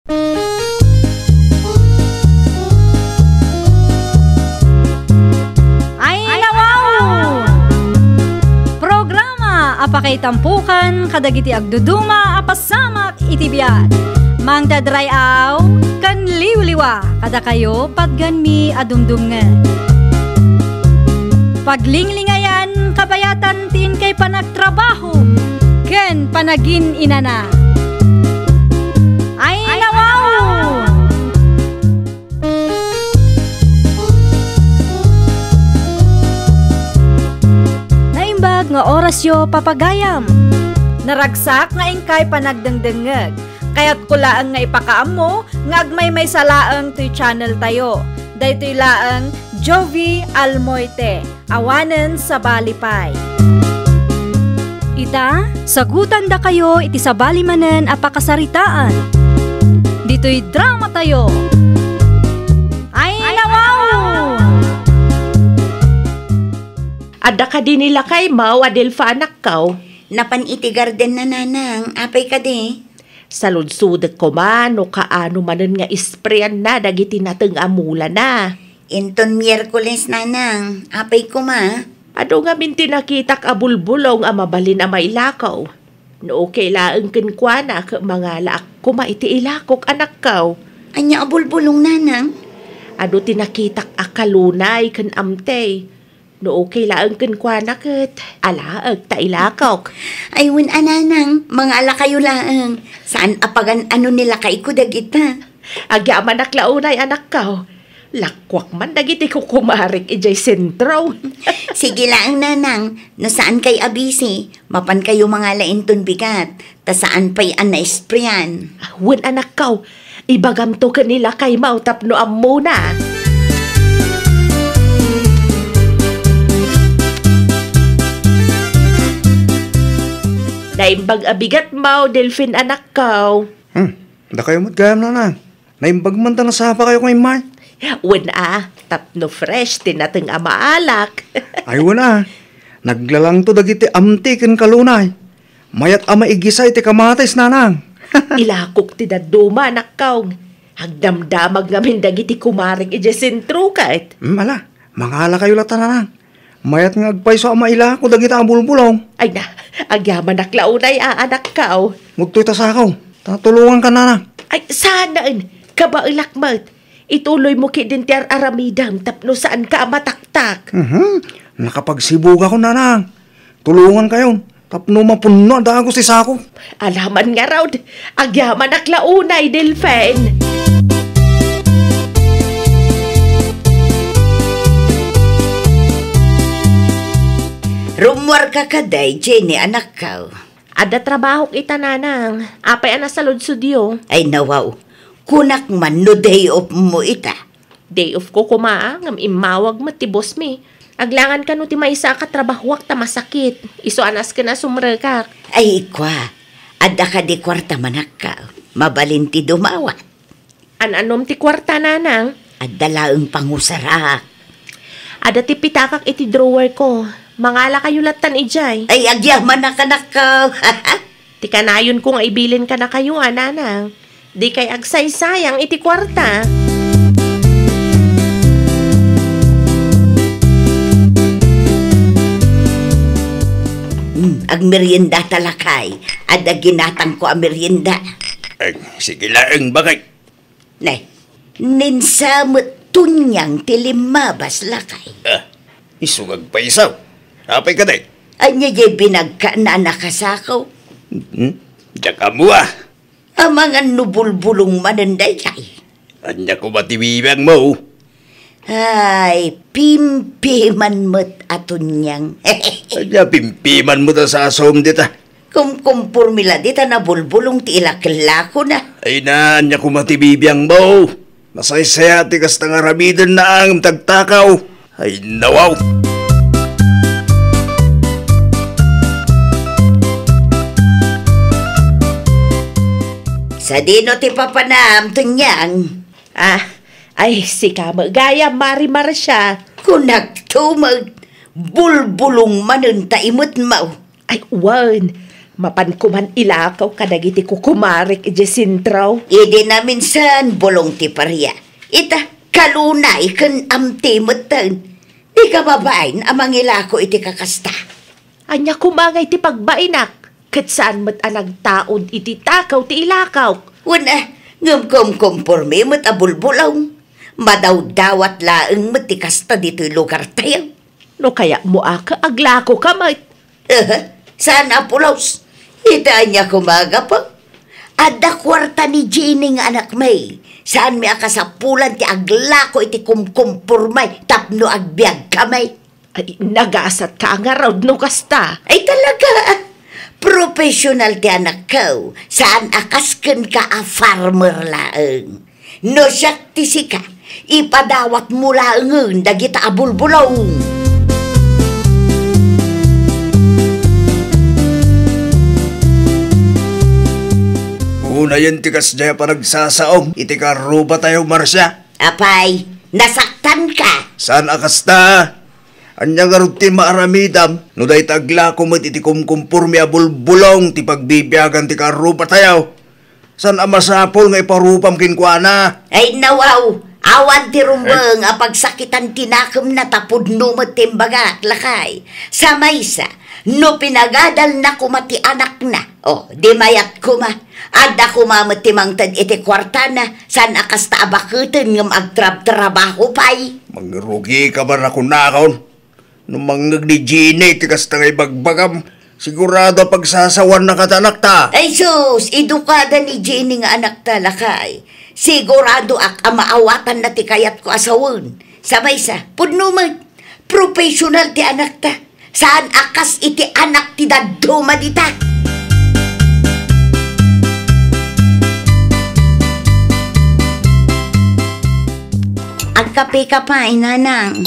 Ay nawaw! Programa apakay tampukan kadagiti agduduma apasamak itibiyat. Mang dadrayaw kan liwliwa kada kayo pagganmi adumdumngan. Paglinglingayan kabayatan tin kay panagtrabaho ken panagin inana. Ay nawaw! Naimbag nga orasyo papagayam. Naragsak nga ingkay panagdengdengeg. Kaya't kulaan nga ipakaam mo nga agmay salaang to'y channel tayo. Daytoy laang Jovi Almoite, awanen sa balipay. Ita, sagutan da kayo iti sa balimanen apakasaritaan. Dito'y drama tayo. Ay nawaw! Ada ka din nila kay Mau, Adelfa anak kaw. Napan iti garden na nanang, apay ka di. Sa ludsudet ko man, o kaano manen nga isprayan na, dagiti nateng amula na. Inton Miyerkules nanang, apay ko ma. Ano nga minti nakitak abulbulong mabalin a mailakaw. No okay laeng kenkwana ke mga laak ko maiti ilakok anak kaw. Anya abulbulong nanang? Ano tinakitak akalunay ken amtay. No okay laeng kenkwana ket alaag ta ilakok. Ay win ananang, mga ala kayo laeng. Saan apagan ano nila kay ko dagita? Agya manak launay anak kaw. Lakwak man dagiti ko kumarik ijay sentro. Sige lang nanang, no saan kay abisi, mapan kayo mga lainton bigat, ta saan pa'y na-sprayan. Wen anak kaw, ibagam to kanila kay Mau tapno ammo na. Naimbag abigat Mau, Delphin anak kaw. Da kayo matgayam nanang. Naimbag man ta nasapa kayo kay Mar. Wen tapno fresh, tinateng amaalak. Ay wala. Naglalang to dagiti amti ken kalunay. Mayat ama igisay ti kamatis nanang. Ilakok ti daduma anak kaw. Hagdamdamag ngamin dagiti kumaring ije sentro kahit. Mala, mangala kayo lata nanang. Mayat nga agpay so ama ilako dagiti abulbulong. Ay na, agyaman naklaunay anak kaw. Mugtoy ta sakaw. Tatulungan ka nanang. Ay sanaan, kabailakmat. Ituloy mo kidintiar aramidam tapno saan ka mataktak. Nakapagsibuga ko nanang. Tulungan kayo. Tapno mapuno da ako si sako. Alaman nga raw, agyaman naklaunay, Delphin. Rumwar ka kaday, Jenny, anak ka. Ada trabaho kita nanang. Apay ana sa ludsudyo. Ay nawaw, kunak man no day off mo ita. Day off ko kumaang, imawag mo ti boss mi. Aglangan ka no ti maisa ka trabahwak ta masakit. Iso anas ka na sumrekak. Ay kwa, ada ka di kwarta manak ka. Mabalinti dumawat. An-anom ti kwarta nanang? Ada laeng pangusarak. Ada ti pitakak iti drawer ko. Mangala kayo latan ijay. Ay agyaman na kanak ka. Ti kanayon ko nga ibilin ka na kayo nanang. Di kay agsay-sayang iti kwarta. Ag merienda talakay. Ada ginatang ko ang merienda. Sige laeng bagay. Nay, ninsamot tunyang tilimabas lakay. Isugag pa isaw. Apay ka day. Anya jay binagka na nakasakaw. Diyak mo Ang mga nubulbulong mananday kay. Anya ko matibibang mo. Ay, pimpiman mo't atunyang. Anya pimpiman mo ta sa asom dita. Kumkumpurmila dita na bulbulong ti ilaklako na. Ay na, anya ko matibibang mo. Masaysaya ti kas nga ramidan na ang tagtakaw. Ay nawaw. Sa dino ti papanam tunyang. Ay, si kama gaya marimar siya. Kunak tumag bulbulong manun ta imot mau. Ay, wan. Mapan ko man ilakaw kadagiti ko kumarik Jacintraw. Idi na minsan bulong ti parya. Ita, kalunay kan amti matan. Di ka babain amang ilako iti kakasta. Anya kumangay ti pagbainak. Kat saan mat anag taod iti takaw ti ilakaw. Wala, ngam komporme mat abulbulaw. Madaw-dawat laeng mat ti kasta dito lugar tayo. No kaya mo aka aglako ka mat. Saan apulaws? Ita niya kumaga pa. Ada kwarta ni Jenny nga anak may. Saan may akasapulan ti aglako iti kumkumpurmay tapno agbiag kamay. Ay, nagasat ka nga raw no kasta. Ay talaga, professional ti anak ko. Saan akasken ka a farmer laeng. No siyak ti sika, ipadawat mo laengen dagita abulbulaw. Una yan tikas daya pa nagsasaom, iti karuba tayo Marsya. Apay, nasaktan ka. Saan akasta? Anya nga rutin maaramidam, no dahi tagla kumot iti kumkumpurmi abulbulong ti pagbibiyagan ti karuba tayo. Saan amasapol nga iparupam kinkwana? Ay nawaw, awan ti rumbeng a pagsakitan tinakam na tapod numot timbagat lakay. Sa maysa, no pinagadal na kumati anak na. O, di mayat kuma. Ada kumamat timangtad iti kwartana, saan akas taabakutin ng agtrab-trabaho pay. Magrugi ka ba na kunakaon? Nung manggag ni Gine, tikas tangay bagbagam, sigurado pagsasawan na katanak ta. Ay sus, edukada ni Jenny nga anak talakay. Sigurado ak amaawatan na ti kayat ko asawon. Sabay sa, pudnuman, professional ti anak ta. Saan akas iti anak ti daduma dita? Agkape ka pa, inanang.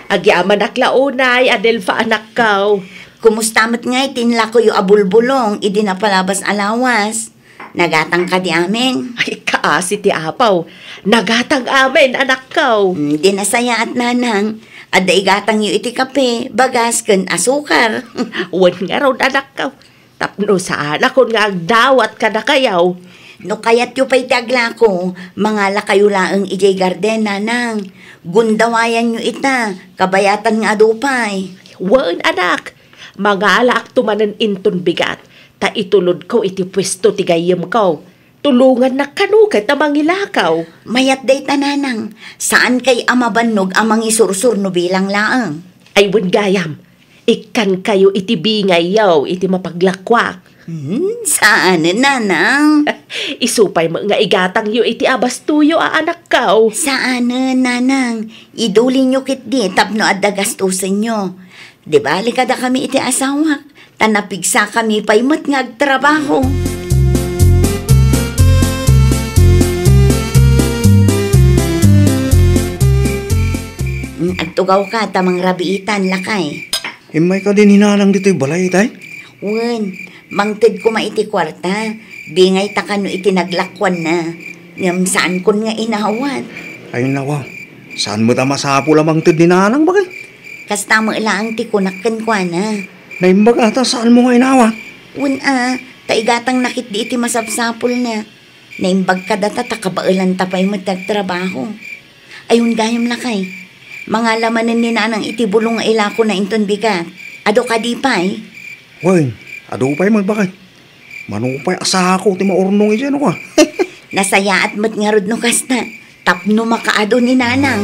Agyaman aklaunay, Adelfa anak kaw. Kumusta mat nga itinla ko yung abulbulong, idi na palabas alawas. Nagatang ka di amin. Ay, kaasi ti apaw. Nagatang amin, anak kaw. Di nasaya at nanang. Ada igatang yung iti kape, bagas ken asukar. Wan nga raw, anak kaw. Tapno saan ako nga agdawat ka na kayaw. No kayat yu pa'y tagla ko, mangala kayo laang ijay garden, nanang. Gundawayan nyo ita, kabayatan nga dupay. Wan, anak. Mangala ak tumanan inton bigat. Ta itulod ko iti pwesto ti gayem ko. Tulungan na kanukat amang ilakaw. Mayat day tananang, saan kay amabannog amang isursur no bilang laang? Ay, wan gayam. Ikan kayo iti bingay yaw, iti mapaglakwak. Saan, nanang? Isupay mo nga igatang yu iti abas tuyo anak kaw. Saan, nanang? Iduli nyo kit di, tapno at dagastusin nyo. Di ba, likada kami iti asawak. Tanapigsa kami pa'y mat nga agtrabaho. Agtugaw ka, tamang rabiitan, lakay. Himay ka din hinanang dito'y balay, tay? Wen, mangted ko maiti kwarta. Bingay takano iti naglakwan na. Ngam saan kon nga inawat. Ay nawa, saan mo ta masapo lamang tid hinanang bagay? Kasta mo ilaang ti kunakkan kwa na. Naimbag ata saan mo nga inawa? Wen taigatang nakit di iti masapsapol na. Naimbag ka data takabailan tapay matagtrabaho. Ayun gayam lakay. Mga lamanan ni nanang iti bulong nga ilako na inton bigat. Ado ka di pay? Wen, ado pa'y magbakay. Manupay asa ako ti maurnong iyan ako. Nasaya at mat nga rod no kasta. Tapno makaado ni nanang.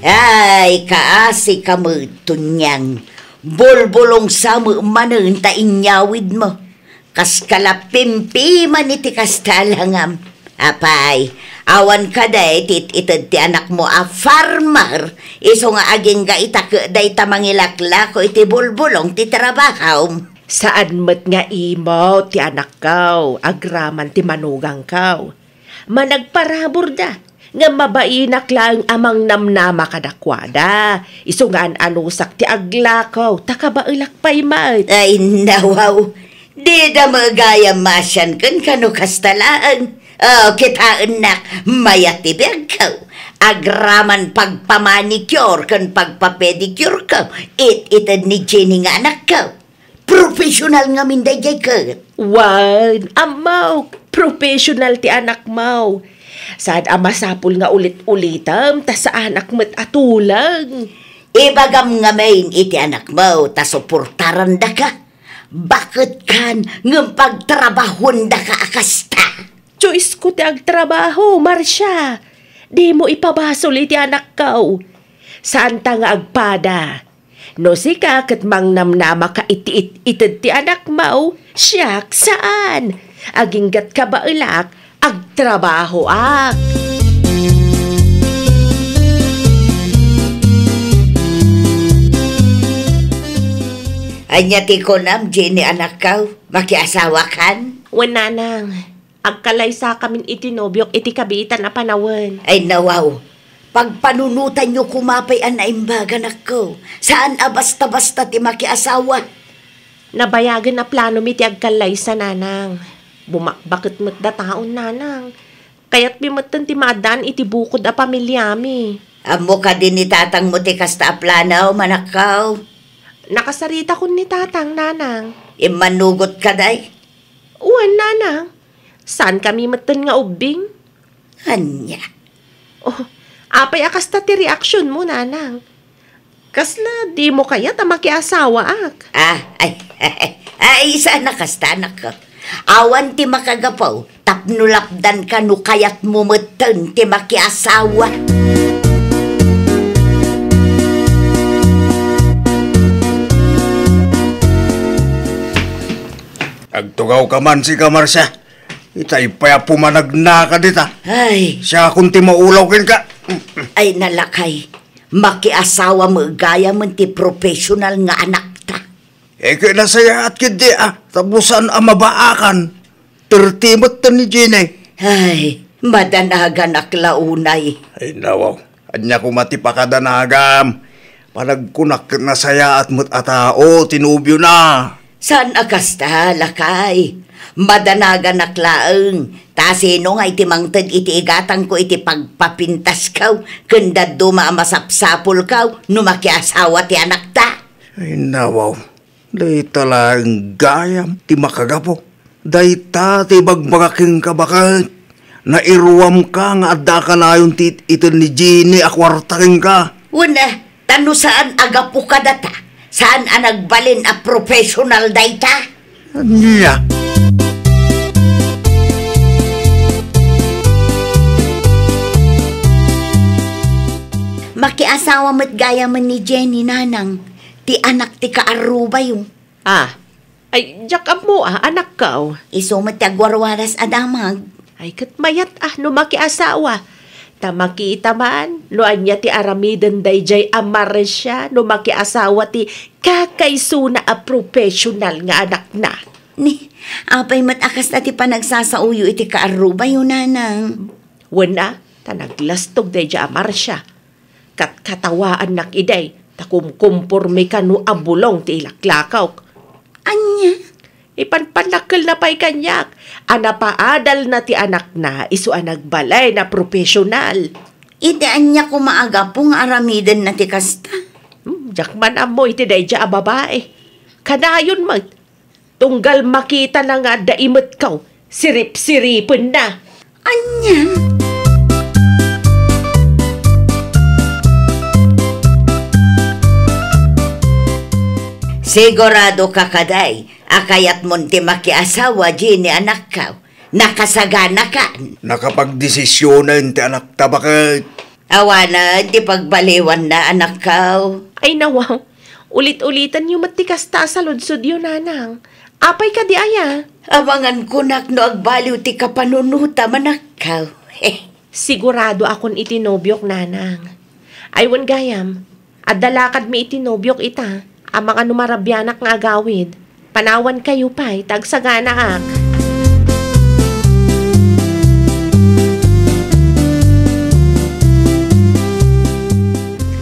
Ay, kaasi ka mo tunyang. Bulbulong sa mo manon ta inyawid mo. Kas kalapimpi man iti kastalangam. Apay, awan ka day itid ti anak mo a farmer. Iso nga aging ga itak day tamangilakla ko iti bulbulong ti trabahaw. Saan mat nga imo ti anak kaw, agraman ti manugang kaw. Managparabor da, nga mabainak lang amang namnama kadakwada. Iso nga anusak ti aglakaw, takabailak pa'y mat. Ay, nawaw. Di da magaya masyan kan kano kastalaan. Oh, kitaan nak, mayatibig ko. agraman pagpamanicure kan pagpapedicure ka. Itad ni Jenny nga anak ka. Professional nga minday jay ka. Wan, amaw, professional ti anak maw. Saan masapul nga ulit-ulitam, ta sa anak mo't atulang. Ibagam nga main iti anak mo, ta suportaran da ka. Bakit kan nga pagtrabahon da ka akasta? Choice ko ti agtrabaho, Marsha. Di mo ipabasol iti anak kaw. Saan ta nga agpada? No sika kat mang namnama ka iti-itid ti anak mau, siyak saan? Aginggat ka ba ilak, agtrabaho ak. Anya ti ko nam, Jenny anak ka, makiasawa kan? Wananang, agkalaysa kamin iti nobyok iti kabitan na panawan. Ay nawaw, pagpanunutan nyo kumapay an naimbagan ako. Saan basta-basta ti makiasawa? Nabayagan na plano mi ti agkalaysa nanang. Bumakbakit mo't da taon nanang. Kaya't bimatan ti madan iti bukod a pamilyami. Amo ka din ni tatang mo ti kasta planaw, manakaw. Nakasarita ko ni tatang nanang. Imanugot ka day? Uwan nanang. Saan kami matan nga ubing? Anya? Oh, apay akasta ti reaksyon mo nanang. Kasla di mo kaya ta makiasawa ak. Ay, sana kasta anak ka. Awan ti makagapaw, tapnulapdan ka no kayat mo matan ti makiasawa. Agtugaw ka man si Marsha. Itay pa pumanagna ka dita. Ay, Siya kung ti maulawin ka. ay nalakay. Makiasawa mo gaya man ti professional nga anak ta. Kaya nasaya at kidi tabusan ang mabaakan. Tertimot ta ni Jenny. Ay, madanagan aklaunay. Ay nawaw, anya ko matipakanagam. Panagkunak na saya at atao, tinubyo na. Saan akasta, lakay? Madanagan aklaeng. Ta sino nga iti mangtad iti igatang ko iti pagpapintas kaw. Kanda duma masapsapol kaw, numakiasawa ti anak ta. Ay nawaw, day talang gayam, ti makagapo. Day ta, ti bagbagaking ka bakit. Nairuwam ka nga adda ka na yung ito ni Jenny, akwartaking ka. Una, tano saan agapo ka data? Saan nagbalin a professional data? Anya? Makiasawa mo't gaya man ni Jenny nanang. Ti anak ti kaaruba yung. Ay, jakap mo anak ka. Iso mo't tagwarwaras adamag. Ay, kat mayat no makiasawa. Tamakita man, no anya ti aramidan dayjay amar siya, no makiasawa ti kakaysuna a professional nga anak na. Ni, apay matakas na ti panagsasauyo iti kaaruba yun nanang. Wana, tanaglastog dayjay amar siya. Katkatawaan nak iday, takumkumpurmi ka no abulong ti ilaklakaw. Anya? Ipanpanakil na pa'y kanyak. Anapaadal na ti anak na, iso nagbalay na profesional. Idaan niya kumaaga pong aramidan na ti kasta. Jakman amoy ti dayja a babae. Kanayon mag, tunggal makita na nga daimot kaw, sirip-siripin na. Anya? Sigurado ka kaday, akayat mon ti makiasawa Jenny anak ka. Nakasagana ka. Nakapagdesisyonan ti anak ta bakit. Awana, di pagbaliwan na anak ka. Ay nawaw, ulit-ulitan yung matikas ta sa ludsod yun nanang. Apay ka di aya. Awangan ko nak no agbaliw ti kapanunuta manak ka. Sigurado akon itinobyok nanang. Aywan gayam, adalakad mi itinobyok ita. Amang anumarabyanak nga agawid. Panawan kayo pa'y tagsagana ak.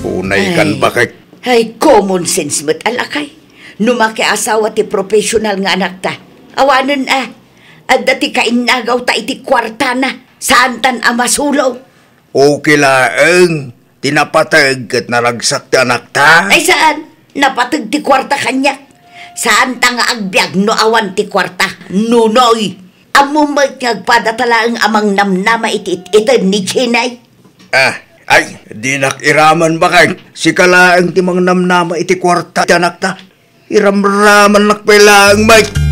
Unay kan bakit. Ay, common sense mo't alakay. Numakiasawa ti professional nga anak ta. Awanan At dati kainagaw ta iti kwarta na. Saan tan amasulaw? Okay laeng, tinapatag at naragsak ti anak ta. Ay saan? Napatag ti kwarta kanya. Saan ta nga agbyag no awan ti kwarta? Nunoy! Amumag ngagpadatala ang amang namnama iti-ititan ni Chinay. Ay, di nakiraman ba kay? Si kalaang ti mang namnama iti kwarta ti anak ta. Iramraman nakpailaang Mike.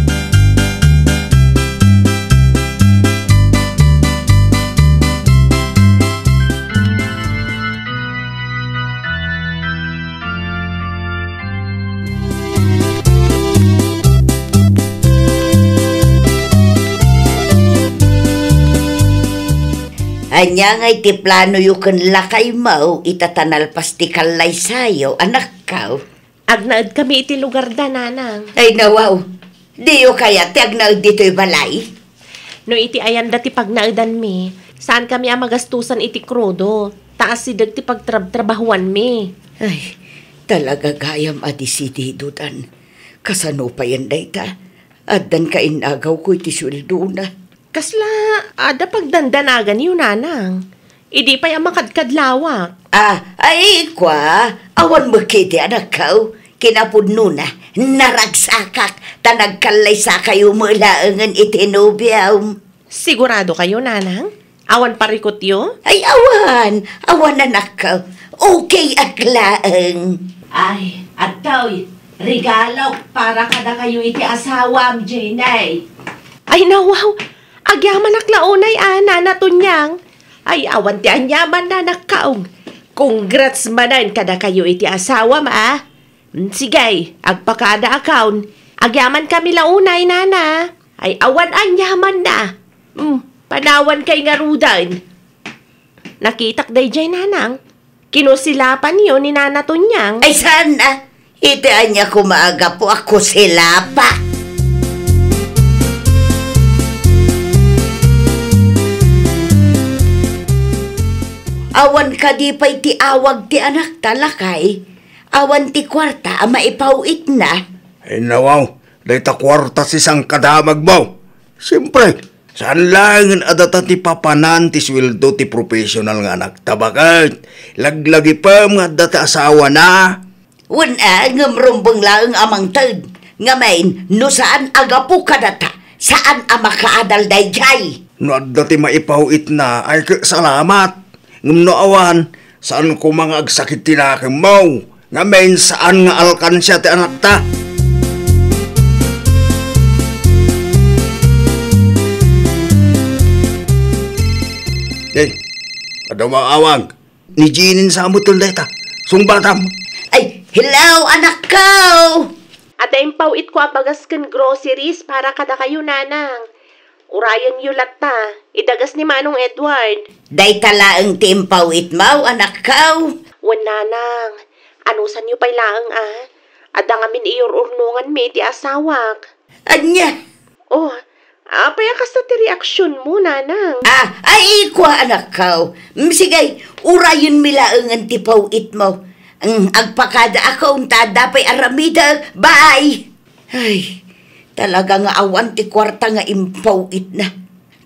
Anya nga iti plano yu ken lakay mau itatanalpas ti kalay sayo, anak kaw. Agnaad kami iti lugar da, nanang. Ay nawaw, di yu kaya ti agnaud dito'y balay. No iti ayan dati pagnaadan mi, saan kami ang magastusan iti krudo? Taas si ti pagtrabahuan mi. Ay, talaga gayam adi si didudan. Kasano pa yan dayta? Addan ka inagaw ko iti sweldo na. Kasla, ada pagdandanagan yun, nanang. Idi pa yung makadkadlawak. Ay, kwa. Awan mo kiti, anak kaw. Kinapudno na, naragsakak, tanagkalay sa kayo mulaangan itinubyaw. Sigurado kayo, nanang? Awan parikot yun? Ay, awan. Awan, anak kaw. Okay, aklaang. Ay, at kaw, regalo para kada kayo iti asawam, Jenay. Ay, nawaw. Agyaman naklaunay, nanatunyang. Ay, awan ti anyaman na nakaong. Congrats manan kada kayo iti asawa, ma. Sige, agpakada account. Agyaman kami launay, nana. Ay, awan anyaman na. Panawan kay nga rudan. Nakitak day jay, nanang. Kinusilapan yun ni nanatunyang. Ay, sana. Iti anya kumaaga po ako sila pa. Awan ka di pa iti awag ti anak talakay. Awan ti kwarta ama ipauit na. Ay nawaw, dahi ta kwarta si sang kadamag mo. Siyempre, saan lang adata ti papanan ti sweldo ti professional nga anak tabakat. Laglagi pa mga data asawa na. Wala ngamrumbang lang amang tad. Ngamain, no saan agapu ka data? Saan ama kaadal dayjay? No adati maipauit na ay salamat. Ngumno awan, saan ko mga agsakit tinakim mo? Ngamen saan nga alkansya ti anak ta? Ada maawag. Ni Jinin sa amutol deta. Sungbatam. Ay, hello anak ko! Ada impawit ko abagaskan groceries para kada kayo, nanang. Urayan yulat ta. Idagas ni Manong Edward. Day talaang timpawit mau, anak ko. Wan, nanang. Anusan yu pa'y laang, Ada ngamin iur-urnungan mi ti asawak. Anya? Oh, apaya kas na ti reaksyon mo, nanang. Ay, kwa anak ko. Sige, urayan mi laangan ti pawit mo. Ang agpakada ako unta dapay aramida. Bye! Ay, talaga nga awan ti kwarta nga impawit na.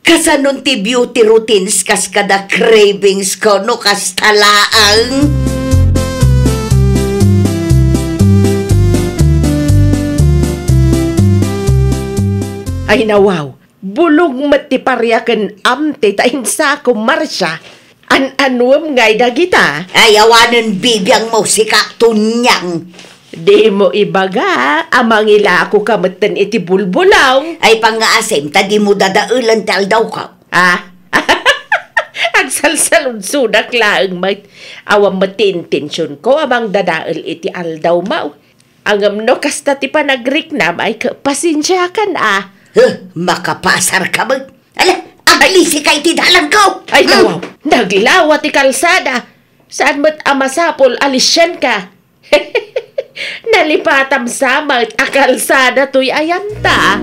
Kasanon ti beauty routines kas kada cravings ko no kas talaang. Ay nawaw, bulog matiparyakan amte tain sa kumarsya. An-anuam ngay dagita. Ay awanan bibiyang mo si Katunyang. Di mo ibaga, amang ila ako kamatan iti bulbulaw. Ay pangaasim, tadi mo dadaulan tal daw ka. Agsalsalunsudak laang mat. Awang matintensyon ko amang dadaal iti aldaw mau. Angam no kasta ti panagriknam ay pasensya kan Makapasar ka ba? Ala, abalisi kay ti dalang ko. Ay nawaw, naglawa ti kalsada. Saan mo't amasapol alisyan ka? Nalipatam sama at akalsada to'y ayanta.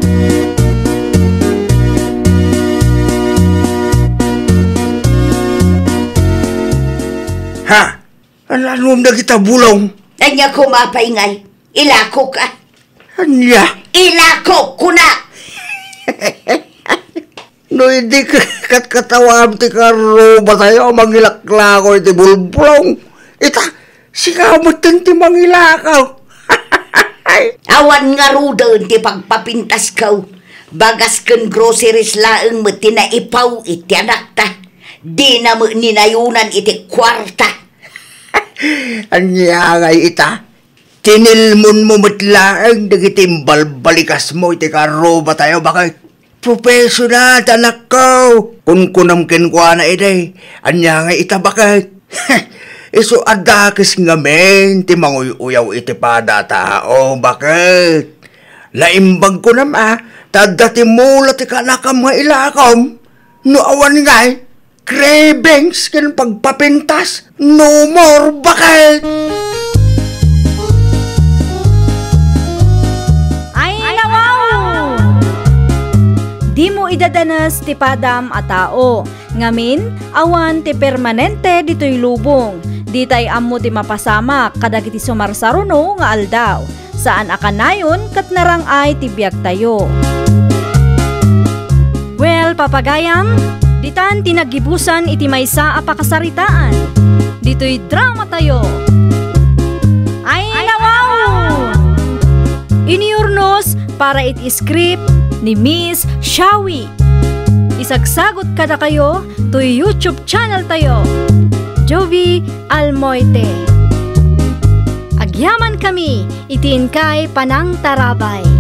Ha? Alam na kita bulong. Anya kumapaingay. Ilako ka. Anya? Ilako kuna. No, hindi katawam ti karuba tayo, mangilaklako iti bulblong. Ita, sikamot din ti mangilakaw. Awan nga rudan ti pagpapintas kaw. Bagas ken groceries laeng mo tinaipaw iti anak ta. Di na mo ninayunan iti kwarta. Anya ngay ita, tinilmon mo matlaang dagitimbal balikas mo iti karuba tayo, bakit? Professional, anak ko. Kunam kinkwa na ide. Anya nga ita bakit? Iso adakis nga men, ti manguyaw iti pada tao. Bakit? Laimbag ko nama, tadati mula ti kanakam nga ilakom. No awan nga cravings kin pagpapintas. No more, bakit? Di mo idadanas ti padam a tao. Ngamin, awan ti permanente dito'y lubong. Di tay ammo ti mapasamak kadagiti sumarsaruno nga aldaw. Saan akanayon kat narangay ti biag tayo. Well, papagayam, ditan tinagibusan iti maysa a pakasaritaan. Dito'y drama tayo. Ay nawaw! Iniurnos para iti script ni Miss Shawi. Isagsagot kada kayo to YouTube channel tayo, Jovi Almoite. Agyaman kami, itiin kay Panang Tarabay.